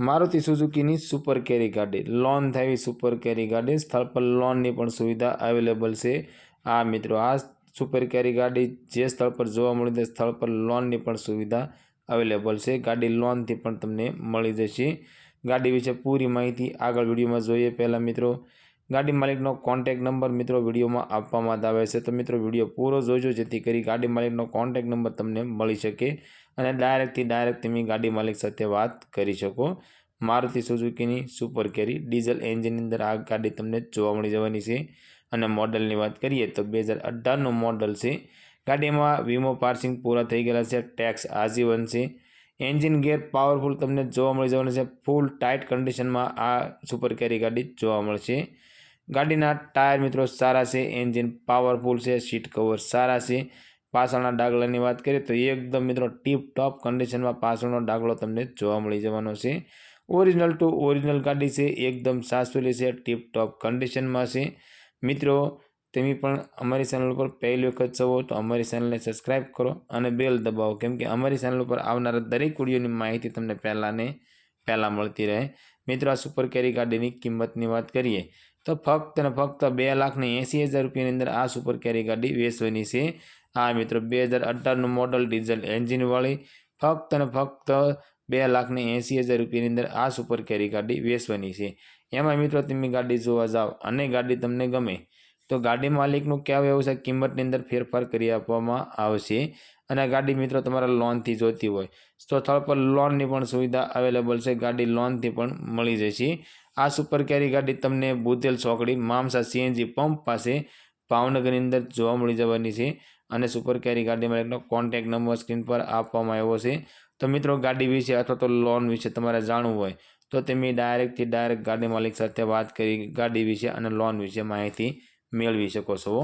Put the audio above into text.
Maruti सुजुकीनी super केरी गाड़ी loan थई super केरी गाड़ी स्थल पर लोन की सुविधा अवेलेबल है। आ मित्रों आ सुपर केरी गाड़ी जे स्थल पर जोवा मळे ते स्थल पर लोन की सुविधा अवेलेबल है। गाड़ी लोन थी पण तमने मळी जशे। गाड़ी विषे पूरी माहिती आगळ विडियो में जोईए। पहला मित्रों गाड़ी मालिकनो कॉन्टेक्ट नंबर मित्रों विडियो में आपवामां आवे छे, तो मित्रों विडियो पूरो जोजो जेथी करी गाड़ी मालिकनो कॉन्टेक्ट नंबर तमने मळी शके अने डायरेक्ट तमे गाड़ी मालिक साथे वात करी शको। मारुति सुजुकीनी सुपर केरी डीजल एंजीन अंदर आ गाड़ी तमने जोवा मळी जवानी छे। अने मॉडलनी वात करीए तो 2018 नो मॉडल छे। गाड़ीमां वीमो पार्सिंग पूरा थई गयेला छे, टैक्स आजीवन छे। एंजीन गेर पावरफुल तमने जोवा मळी जवानी छे। फूल टाइट कंडीशन में आ सुपर केरी गाड़ी जोवा मळशे। गाड़ीना टायर मित्रों सारा छे, एंजीन पावरफुल छे, सीट कवर सारा छे। पाछळना डागलानी वात करीए तो एकदम मित्रों टीप टॉप कंडीशन में पाछळनो डागलो तमने जोवा मळी जवानो छे। ओरिजिनल टू ओरिजिनल गाड़ी से एकदम सासवेली से टीप टॉप कंडीशन में छे। मित्रों तमे पण अमरी चेनल पर पहली वखत छो तो अमरी चेनल ने सब्सक्राइब करो और बेल दबावो, केम के अमरी चेनल पर आवनारा दरेक विडियोनी माहिती तमने पहला मळती रहे। मित्रों आ सुपर केरी गाड़ीनी किंमतनी वात करीए तो फक्त ने फक्त 2,80,000 रुपया अंदर आ सुपर केरी गाड़ी वेचवानी छे। आ मित्रों 2018 नो मॉडल डीजल एंजीन वाली फक्त ने फक्त 2,80,000 रुपया अंदर आ सुपर केरी गाड़ी वेचवानी छे। एमां मित्रों तमे गाड़ी जोवा जाओ अने गाड़ी तमने गमे तो गाड़ी मालिकनुं कहेवानुं एवुं छे किंमतनी अंदर फेरफार करी आपवामां आवशे। अने गाड़ी मित्रों तमारे लोन थी जोती होय तो स्थळ पर लोन की पण सुविधा अवेलेबल है। गाड़ी लोन थी पण मळी जशे। आ सुपर केरी गाड़ी तमने बुधेल चौकड़ी मामसा सीएनजी पंप पासे भावनगर अंदर जोवा मळी जवानी छे। अने सुपर केरी गाड़ी मालिकनो कॉन्टेक्ट नंबर स्क्रीन पर आपवामां आव्यो छे। तो मित्रों गाड़ी विषे अथवा तो लोन विषे तमारे जाणवुं होय तो तमे डायरेक्ट गाड़ी मालिक साथे वात करी गाड़ी विषे अने लोन विषे माहिती मेळवी शको छो।